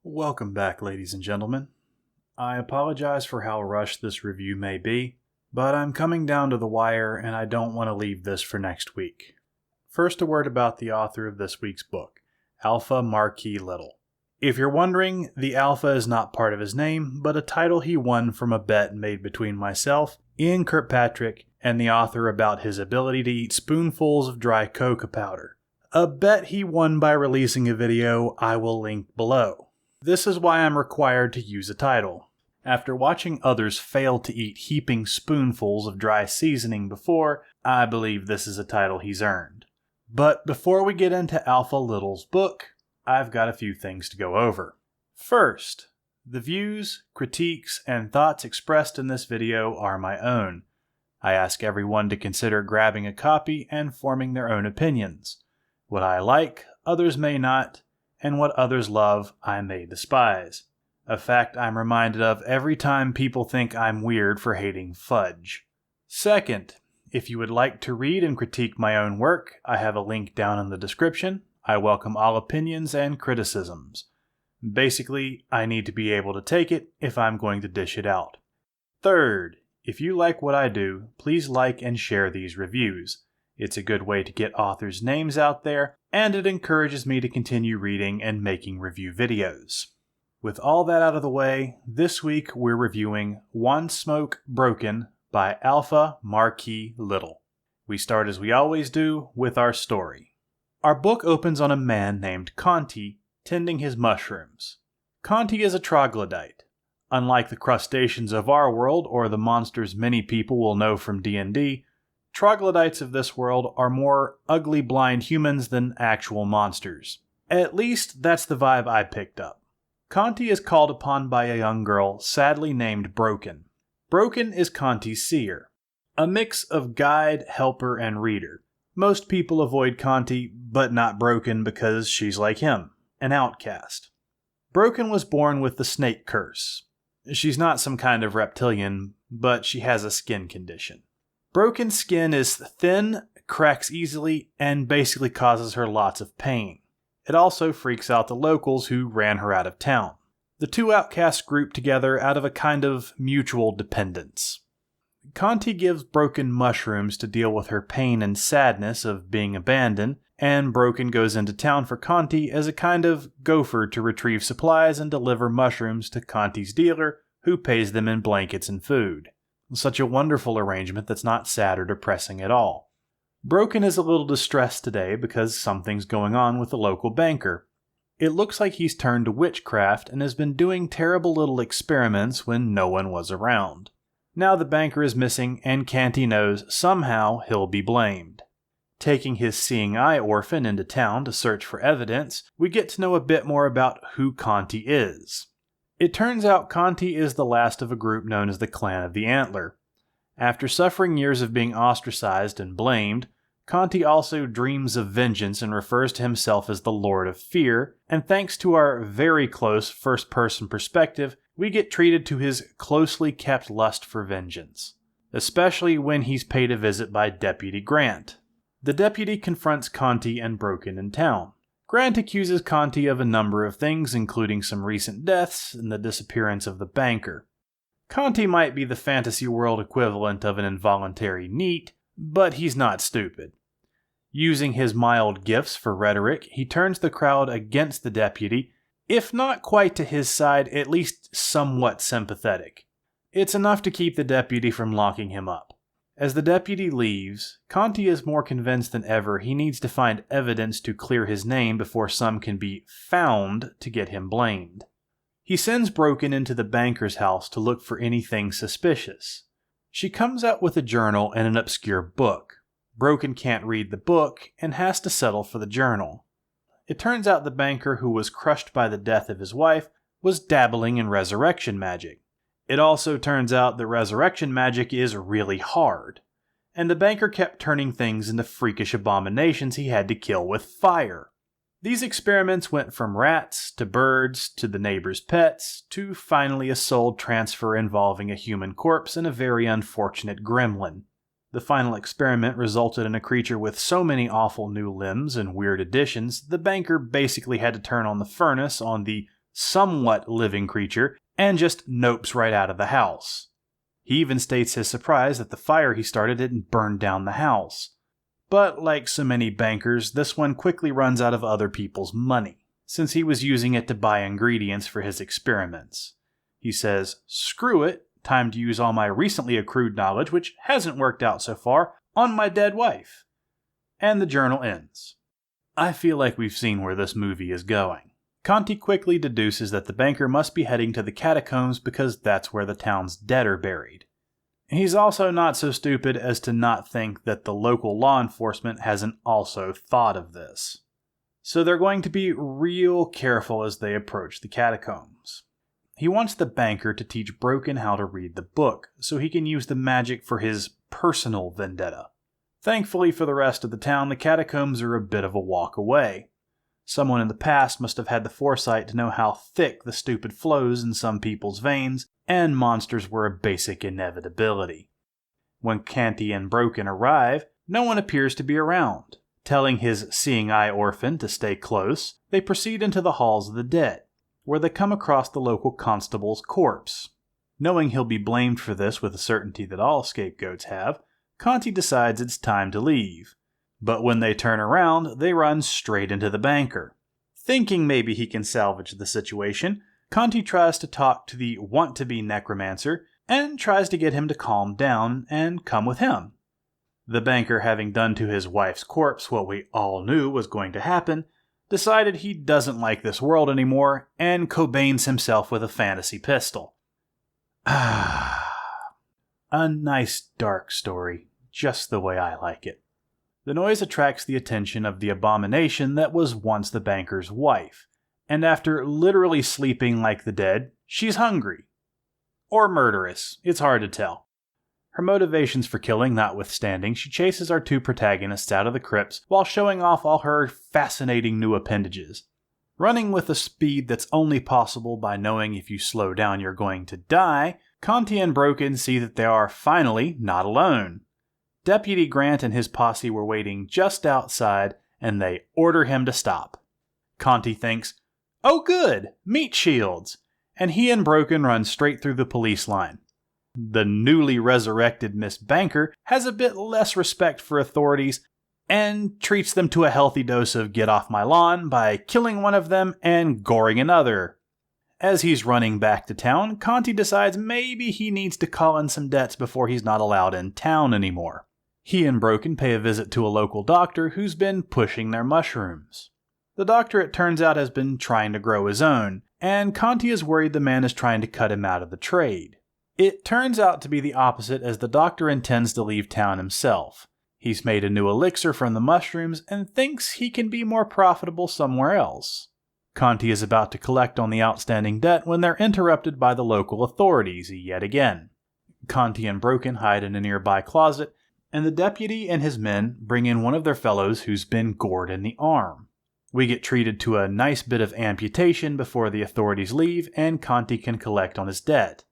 Welcome back, ladies and gentlemen. I apologize for how rushed this review may be, but I'm coming down to the wire and I don't want to leave this for next week. First, a word about the author of this week's book, Alpha Marquis Little. If you're wondering, the Alpha is not part of his name, but a title he won from a bet made between myself, Ian Kirkpatrick, and the author about his ability to eat spoonfuls of dry coca powder. A bet he won by releasing a video I will link below. This is why I'm required to use a title. After watching others fail to eat heaping spoonfuls of dry seasoning before, I believe this is a title he's earned. But before we get into Alpha Little's book, I've got a few things to go over. First, the views, critiques, and thoughts expressed in this video are my own. I ask everyone to consider grabbing a copy and forming their own opinions. What I like, others may not, and what others love, I may despise. A fact I'm reminded of every time people think I'm weird for hating fudge. Second, if you would like to read and critique my own work, I have a link down in the description. I welcome all opinions and criticisms. Basically, I need to be able to take it if I'm going to dish it out. Third, if you like what I do, please like and share these reviews. It's a good way to get authors' names out there, and it encourages me to continue reading and making review videos. With all that out of the way, this week we're reviewing One Smoke Broken by Alpha Marquis Little. We start as we always do with our story. Our book opens on a man named Conti tending his mushrooms. Conti is a troglodyte. Unlike the crustaceans of our world or the monsters many people will know from D&D, troglodytes of this world are more ugly blind humans than actual monsters. At least that's the vibe I picked up. Conti is called upon by a young girl sadly named Broken. Broken is Conti's seer, a mix of guide, helper, and reader. Most people avoid Conti, but not Broken because she's like him, an outcast. Broken was born with the snake curse. She's not some kind of reptilian, but she has a skin condition. Broken's skin is thin, cracks easily, and basically causes her lots of pain. It also freaks out the locals who ran her out of town. The two outcasts group together out of a kind of mutual dependence. Conti gives Broken mushrooms to deal with her pain and sadness of being abandoned, and Broken goes into town for Conti as a kind of gopher to retrieve supplies and deliver mushrooms to Conti's dealer, who pays them in blankets and food. Such a wonderful arrangement that's not sad or depressing at all. Broken is a little distressed today because something's going on with the local banker. It looks like he's turned to witchcraft and has been doing terrible little experiments when no one was around. Now the banker is missing and Conti knows somehow he'll be blamed. Taking his seeing eye orphan into town to search for evidence, we get to know a bit more about who Conti is. It turns out Conti is the last of a group known as the Clan of the Antler. After suffering years of being ostracized and blamed, Conti also dreams of vengeance and refers to himself as the Lord of Fear, and thanks to our very close first-person perspective, we get treated to his closely kept lust for vengeance, especially when he's paid a visit by Deputy Grant. The deputy confronts Conti and Broken in town. Grant accuses Conti of a number of things, including some recent deaths and the disappearance of the banker. Conti might be the fantasy world equivalent of an involuntary NEET, but he's not stupid. Using his mild gifts for rhetoric, he turns the crowd against the deputy, if not quite to his side, at least somewhat sympathetic. It's enough to keep the deputy from locking him up. As the deputy leaves, Conti is more convinced than ever he needs to find evidence to clear his name before some can be found to get him blamed. He sends Broken into the banker's house to look for anything suspicious. She comes out with a journal and an obscure book. Broken can't read the book and has to settle for the journal. It turns out the banker who was crushed by the death of his wife was dabbling in resurrection magic. It also turns out that resurrection magic is really hard, and the banker kept turning things into freakish abominations he had to kill with fire. These experiments went from rats to birds to the neighbor's pets to finally a soul transfer involving a human corpse and a very unfortunate gremlin. The final experiment resulted in a creature with so many awful new limbs and weird additions, the banker basically had to turn on the furnace on the somewhat living creature, and just nopes right out of the house. He even states his surprise that the fire he started didn't burn down the house. But like so many bankers, this one quickly runs out of other people's money, since he was using it to buy ingredients for his experiments. He says, "Screw it, time to use all my recently accrued knowledge, which hasn't worked out so far, on my dead wife." And the journal ends. I feel like we've seen where this movie is going. Conti quickly deduces that the banker must be heading to the catacombs because that's where the town's dead are buried. He's also not so stupid as to not think that the local law enforcement hasn't also thought of this. So they're going to be real careful as they approach the catacombs. He wants the banker to teach Broken how to read the book, so he can use the magic for his personal vendetta. Thankfully for the rest of the town, the catacombs are a bit of a walk away. Someone in the past must have had the foresight to know how thick the stupid flows in some people's veins, and monsters were a basic inevitability. When Canty and Broken arrive, no one appears to be around. Telling his seeing-eye orphan to stay close, they proceed into the halls of the dead, where they come across the local constable's corpse. Knowing he'll be blamed for this with the certainty that all scapegoats have, Conti decides it's time to leave. But when they turn around, they run straight into the banker. Thinking maybe he can salvage the situation, Conti tries to talk to the want-to-be necromancer and tries to get him to calm down and come with him. The banker, having done to his wife's corpse what we all knew was going to happen, decided he doesn't like this world anymore and Cobains himself with a fantasy pistol. A nice dark story, just the way I like it. The noise attracts the attention of the abomination that was once the banker's wife, and after literally sleeping like the dead, she's hungry. Or murderous, it's hard to tell. Her motivations for killing notwithstanding, she chases our two protagonists out of the crypts while showing off all her fascinating new appendages. Running with a speed that's only possible by knowing if you slow down you're going to die, Conti and Broken see that they are finally not alone. Deputy Grant and his posse were waiting just outside, and they order him to stop. Conti thinks, "Oh good, meat shields," and he and Broken run straight through the police line. The newly resurrected Miss Banker has a bit less respect for authorities and treats them to a healthy dose of get off my lawn by killing one of them and goring another. As he's running back to town, Conti decides maybe he needs to call in some debts before he's not allowed in town anymore. He and Broken pay a visit to a local doctor who's been pushing their mushrooms. The doctor, it turns out, has been trying to grow his own, and Conti is worried the man is trying to cut him out of the trade. It turns out to be the opposite, as the doctor intends to leave town himself. He's made a new elixir from the mushrooms and thinks he can be more profitable somewhere else. Conti is about to collect on the outstanding debt when they're interrupted by the local authorities yet again. Conti and Broken hide in a nearby closet, and the deputy and his men bring in one of their fellows who's been gored in the arm. We get treated to a nice bit of amputation before the authorities leave, and Conti can collect on his debt.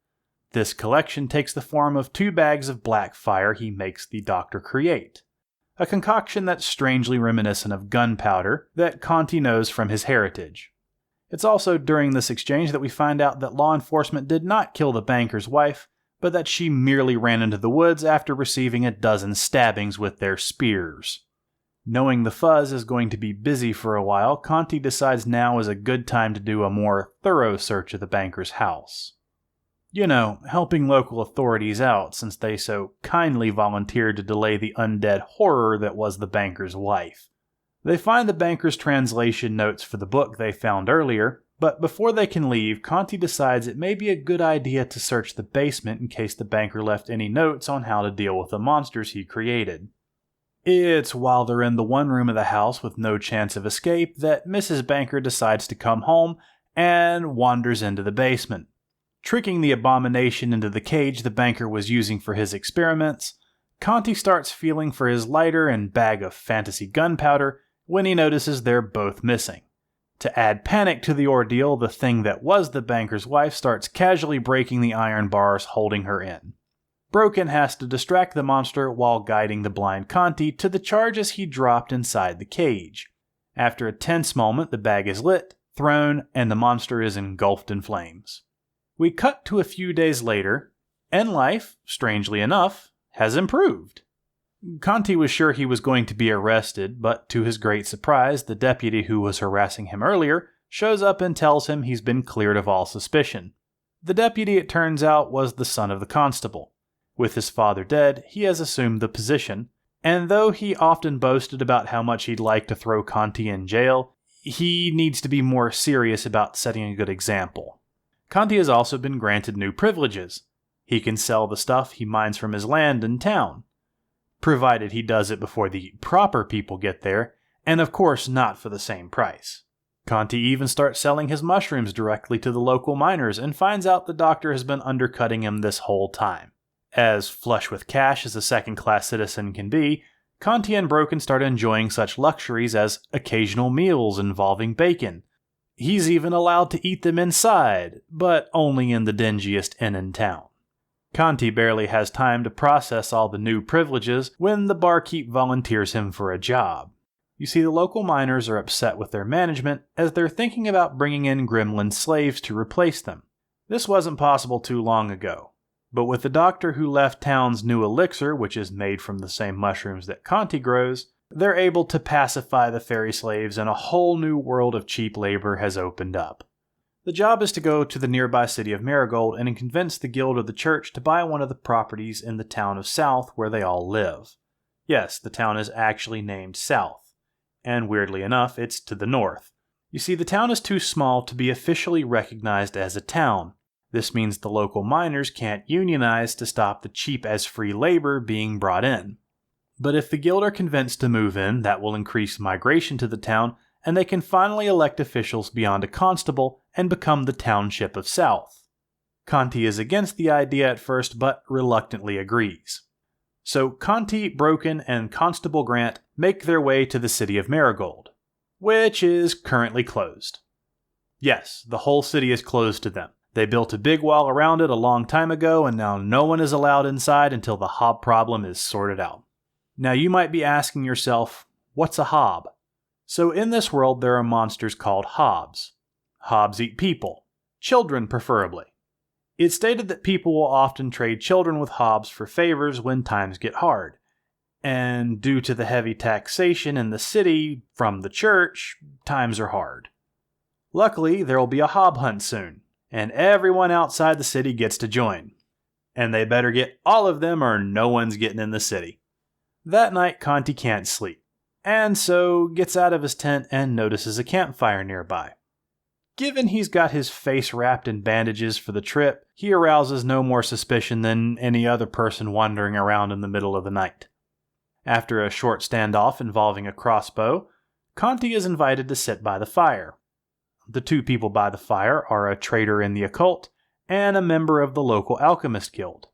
This collection takes the form of 2 bags of black fire he makes the doctor create, a concoction that's strangely reminiscent of gunpowder that Conti knows from his heritage. It's also during this exchange that we find out that law enforcement did not kill the banker's wife, but that she merely ran into the woods after receiving a dozen stabbings with their spears. Knowing the fuzz is going to be busy for a while, Conti decides now is a good time to do a more thorough search of the banker's house. You know, helping local authorities out since they so kindly volunteered to delay the undead horror that was the banker's wife. They find the banker's translation notes for the book they found earlier, but before they can leave, Conti decides it may be a good idea to search the basement in case the banker left any notes on how to deal with the monsters he created. It's while they're in the one room of the house with no chance of escape that Mrs. Banker decides to come home and wanders into the basement. Tricking the abomination into the cage the banker was using for his experiments, Conti starts feeling for his lighter and bag of fantasy gunpowder when he notices they're both missing. To add panic to the ordeal, the thing that was the banker's wife starts casually breaking the iron bars holding her in. Broken has to distract the monster while guiding the blind Conti to the charges he dropped inside the cage. After a tense moment, the bag is lit, thrown, and the monster is engulfed in flames. We cut to a few days later, and life, strangely enough, has improved. Conti was sure he was going to be arrested, but to his great surprise, the deputy who was harassing him earlier shows up and tells him he's been cleared of all suspicion. The deputy, it turns out, was the son of the constable. With his father dead, he has assumed the position, and though he often boasted about how much he'd like to throw Conti in jail, he needs to be more serious about setting a good example. Conti has also been granted new privileges. He can sell the stuff he mines from his land in town, provided he does it before the proper people get there, and of course not for the same price. Conti even starts selling his mushrooms directly to the local miners and finds out the doctor has been undercutting him this whole time. As flush with cash as a second-class citizen can be, Conti and Broken start enjoying such luxuries as occasional meals involving bacon. He's even allowed to eat them inside, but only in the dingiest inn in town. Conti barely has time to process all the new privileges when the barkeep volunteers him for a job. You see, the local miners are upset with their management as they're thinking about bringing in gremlin slaves to replace them. This wasn't possible too long ago, but with the doctor who left town's new elixir, which is made from the same mushrooms that Conti grows, they're able to pacify the fairy slaves and a whole new world of cheap labor has opened up. The job is to go to the nearby city of Marigold and convince the guild of the church to buy one of the properties in the town of South where they all live. Yes, the town is actually named South, and weirdly enough, it's to the north. You see, the town is too small to be officially recognized as a town. This means the local miners can't unionize to stop the cheap-as-free labor being brought in. But if the guild are convinced to move in, that will increase migration to the town, and they can finally elect officials beyond a constable and become the township of South. Conti is against the idea at first, but reluctantly agrees. So Conti, Broken, and Constable Grant make their way to the city of Marigold, which is currently closed. Yes, the whole city is closed to them. They built a big wall around it a long time ago, and now no one is allowed inside until the hob problem is sorted out. Now you might be asking yourself, what's a hob? So in this world there are monsters called hobs. Hobs eat people, children preferably. It's stated that people will often trade children with hobs for favors when times get hard. And due to the heavy taxation in the city from the church, times are hard. Luckily, there will be a hob hunt soon, and everyone outside the city gets to join. And they better get all of them or no one's getting in the city. That night, Conti can't sleep, and so gets out of his tent and notices a campfire nearby. Given he's got his face wrapped in bandages for the trip, he arouses no more suspicion than any other person wandering around in the middle of the night. After a short standoff involving a crossbow, Conti is invited to sit by the fire. The two people by the fire are a trader in the occult and a member of the local alchemist guild,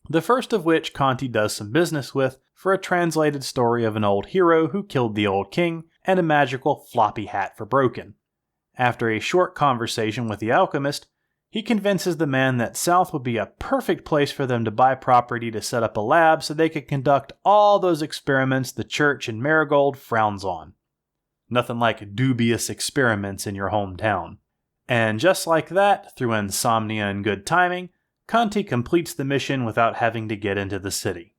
the first of which Conti does some business with for a translated story of an old hero who killed the old king and a magical floppy hat for Broken. After a short conversation with the alchemist, he convinces the man that South would be a perfect place for them to buy property to set up a lab so they could conduct all those experiments the church in Marigold frowns on. Nothing like dubious experiments in your hometown. And just like that, through insomnia and good timing, Conti completes the mission without having to get into the city.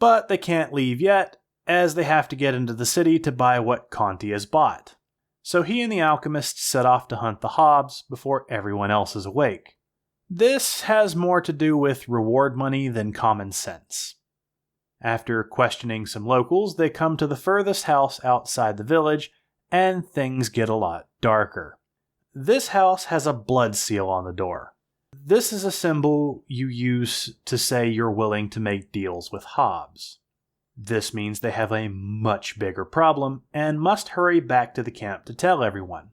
But they can't leave yet, as they have to get into the city to buy what Conti has bought. So he and the alchemist set off to hunt the hobs before everyone else is awake. This has more to do with reward money than common sense. After questioning some locals, they come to the furthest house outside the village, and things get a lot darker. This house has a blood seal on the door. This is a symbol you use to say you're willing to make deals with hobs. This means they have a much bigger problem and must hurry back to the camp to tell everyone.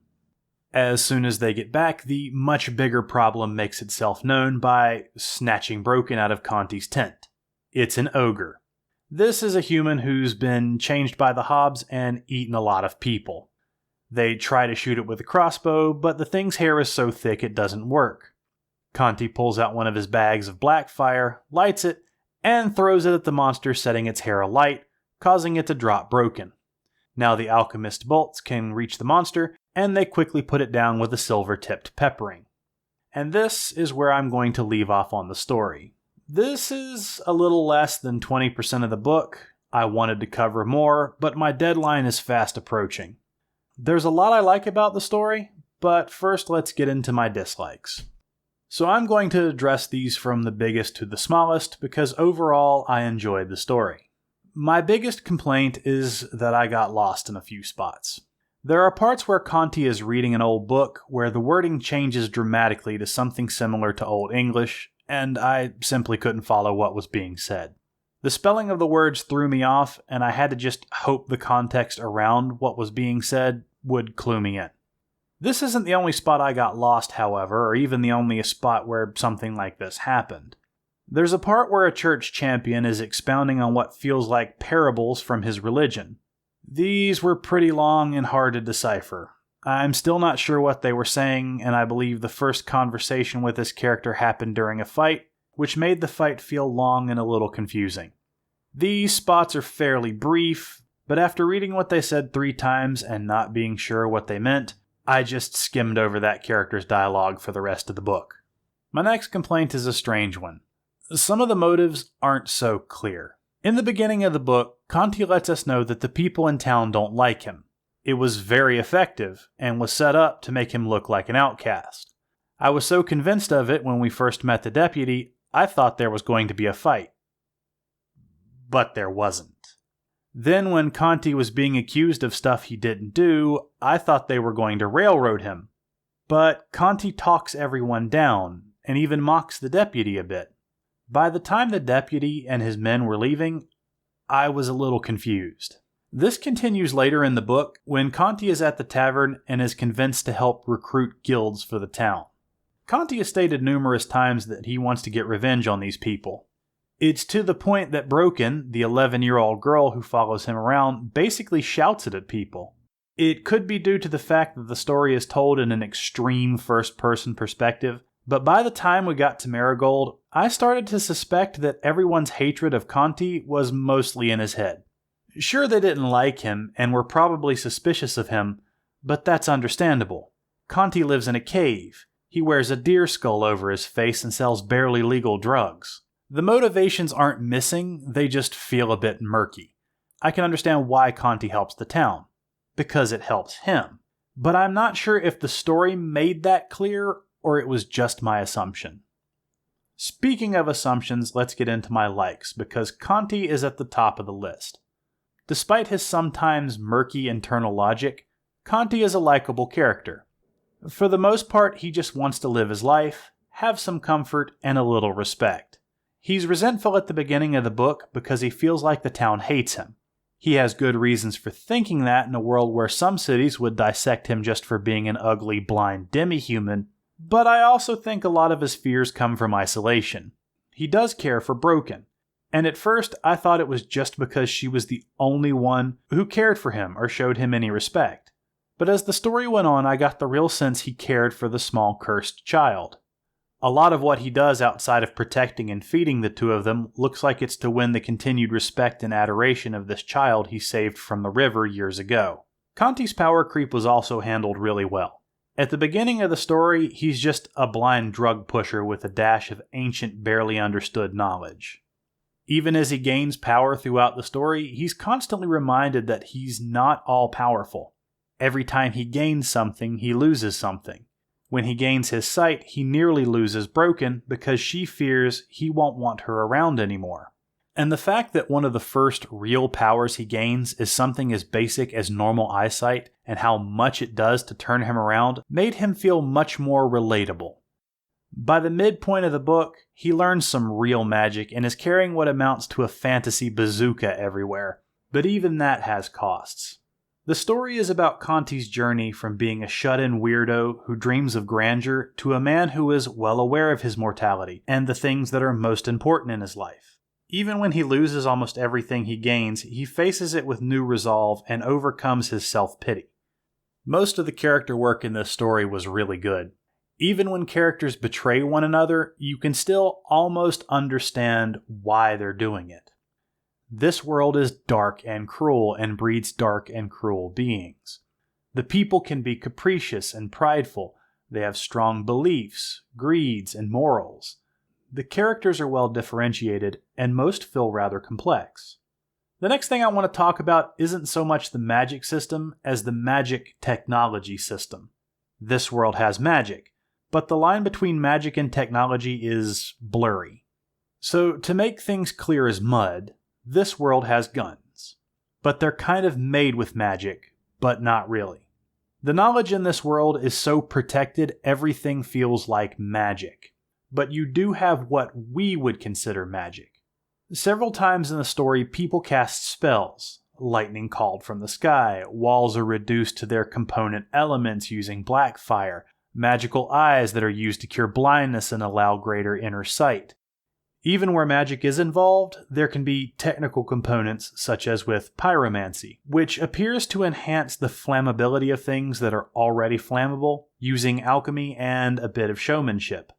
As soon as they get back, the much bigger problem makes itself known by snatching Broken out of Conti's tent. It's an ogre. This is a human who's been changed by the hobs and eaten a lot of people. They try to shoot it with a crossbow, but the thing's hair is so thick it doesn't work. Conti pulls out one of his bags of black fire, lights it, and throws it at the monster, setting its hair alight, causing it to drop Broken. Now the alchemist bolts can reach the monster, and they quickly put it down with a silver-tipped peppering. And this is where I'm going to leave off on the story. This is a little less than 20% of the book. I wanted to cover more, but my deadline is fast approaching. There's a lot I like about the story, but first let's get into my dislikes. So I'm going to address these from the biggest to the smallest because overall I enjoyed the story. My biggest complaint is that I got lost in a few spots. There are parts where Conti is reading an old book where the wording changes dramatically to something similar to Old English, and I simply couldn't follow what was being said. The spelling of the words threw me off, and I had to just hope the context around what was being said would clue me in. This isn't the only spot I got lost, however, or even the only spot where something like this happened. There's a part where a church champion is expounding on what feels like parables from his religion. These were pretty long and hard to decipher. I'm still not sure what they were saying, and I believe the first conversation with this character happened during a fight, which made the fight feel long and a little confusing. These spots are fairly brief, but after reading what they said 3 times and not being sure what they meant, I just skimmed over that character's dialogue for the rest of the book. My next complaint is a strange one. Some of the motives aren't so clear. In the beginning of the book, Conti lets us know that the people in town don't like him. It was very effective, and was set up to make him look like an outcast. I was so convinced of it when we first met the deputy, I thought there was going to be a fight. But there wasn't. Then when Conti was being accused of stuff he didn't do, I thought they were going to railroad him. But Conti talks everyone down, and even mocks the deputy a bit. By the time the deputy and his men were leaving, I was a little confused. This continues later in the book when Conti is at the tavern and is convinced to help recruit guilds for the town. Conti has stated numerous times that he wants to get revenge on these people. It's to the point that Broken, the 11-year-old girl who follows him around, basically shouts it at people. It could be due to the fact that the story is told in an extreme first-person perspective, but by the time we got to Marigold, I started to suspect that everyone's hatred of Conti was mostly in his head. Sure, they didn't like him and were probably suspicious of him, but that's understandable. Conti lives in a cave. He wears a deer skull over his face and sells barely legal drugs. The motivations aren't missing, they just feel a bit murky. I can understand why Conti helps the town. Because it helps him. But I'm not sure if the story made that clear or it was just my assumption. Speaking of assumptions, let's get into my likes, because Conti is at the top of the list. Despite his sometimes murky internal logic, Conti is a likable character. For the most part, he just wants to live his life, have some comfort, and a little respect. He's resentful at the beginning of the book because he feels like the town hates him. He has good reasons for thinking that in a world where some cities would dissect him just for being an ugly, blind demi-human, but I also think a lot of his fears come from isolation. He does care for Broken, and at first I thought it was just because she was the only one who cared for him or showed him any respect. But as the story went on, I got the real sense he cared for the small cursed child. A lot of what he does outside of protecting and feeding the two of them looks like it's to win the continued respect and adoration of this child he saved from the river years ago. Conti's power creep was also handled really well. At the beginning of the story, he's just a blind drug pusher with a dash of ancient, barely understood knowledge. Even as he gains power throughout the story, he's constantly reminded that he's not all-powerful. Every time he gains something, he loses something. When he gains his sight, he nearly loses Broken because she fears he won't want her around anymore. And the fact that one of the first real powers he gains is something as basic as normal eyesight and how much it does to turn him around made him feel much more relatable. By the midpoint of the book, he learns some real magic and is carrying what amounts to a fantasy bazooka everywhere, but even that has costs. The story is about Conti's journey from being a shut-in weirdo who dreams of grandeur to a man who is well aware of his mortality and the things that are most important in his life. Even when he loses almost everything he gains, he faces it with new resolve and overcomes his self-pity. Most of the character work in this story was really good. Even when characters betray one another, you can still almost understand why they're doing it. This world is dark and cruel and breeds dark and cruel beings. The people can be capricious and prideful. They have strong beliefs, greeds, and morals. The characters are well differentiated, and most feel rather complex. The next thing I want to talk about isn't so much the magic system as the magic technology system. This world has magic, but the line between magic and technology is blurry. So, to make things clear as mud, this world has guns. But they're kind of made with magic, but not really. The knowledge in this world is so protected, everything feels like magic. But you do have what we would consider magic. Several times in the story, people cast spells. Lightning called from the sky, walls are reduced to their component elements using black fire, magical eyes that are used to cure blindness and allow greater inner sight. Even where magic is involved, there can be technical components such as with pyromancy, which appears to enhance the flammability of things that are already flammable, using alchemy and a bit of showmanship.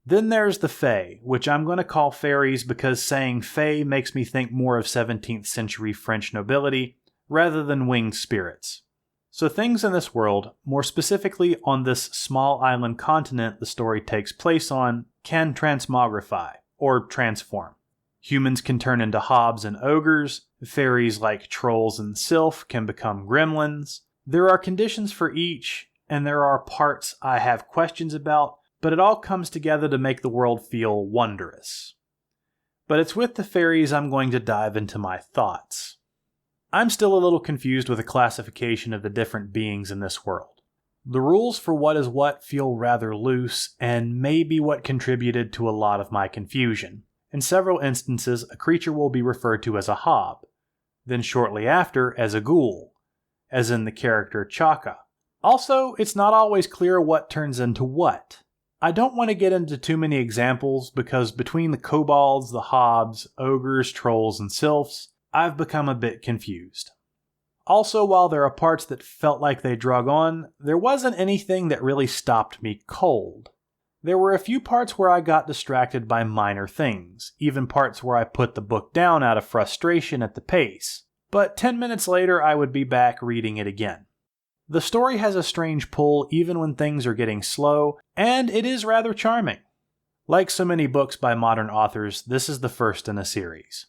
Then there's the Fae, which I'm going to call fairies because saying Fae makes me think more of 17th century French nobility rather than winged spirits. So things in this world, more specifically on this small island continent the story takes place on, can transmogrify, or transform. Humans can turn into hobs and ogres, fairies like trolls and sylph can become gremlins. There are conditions for each, and there are parts I have questions about, but it all comes together to make the world feel wondrous. But it's with the fairies I'm going to dive into my thoughts. I'm still a little confused with the classification of the different beings in this world. The rules for what is what feel rather loose, and may be what contributed to a lot of my confusion. In several instances, a creature will be referred to as a hob, then shortly after as a ghoul, as in the character Chaka. Also, it's not always clear what turns into what. I don't want to get into too many examples because between the kobolds, the hobs, ogres, trolls, and sylphs, I've become a bit confused. Also, while there are parts that felt like they drug on, there wasn't anything that really stopped me cold. There were a few parts where I got distracted by minor things, even parts where I put the book down out of frustration at the pace, but 10 minutes later I would be back reading it again. The story has a strange pull even when things are getting slow, and it is rather charming. Like so many books by modern authors, this is the first in a series.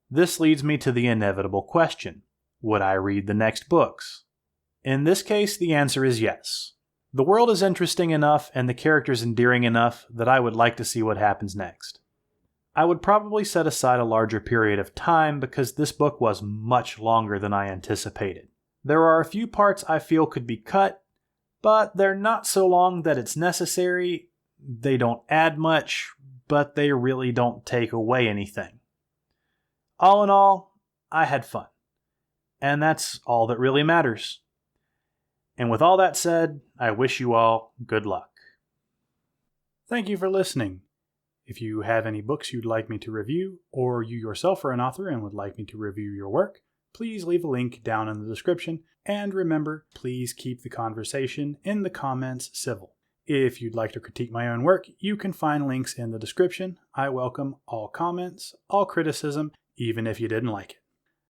This leads me to the inevitable question: would I read the next books? In this case, the answer is yes. The world is interesting enough and the characters endearing enough that I would like to see what happens next. I would probably set aside a larger period of time because this book was much longer than I anticipated. There are a few parts I feel could be cut, but they're not so long that it's necessary. They don't add much, but they really don't take away anything. All in all, I had fun. And that's all that really matters. And with all that said, I wish you all good luck. Thank you for listening. If you have any books you'd like me to review, or you yourself are an author and would like me to review your work, please leave a link down in the description, and remember, please keep the conversation in the comments civil. If you'd like to critique my own work, you can find links in the description. I welcome all comments, all criticism, even if you didn't like it.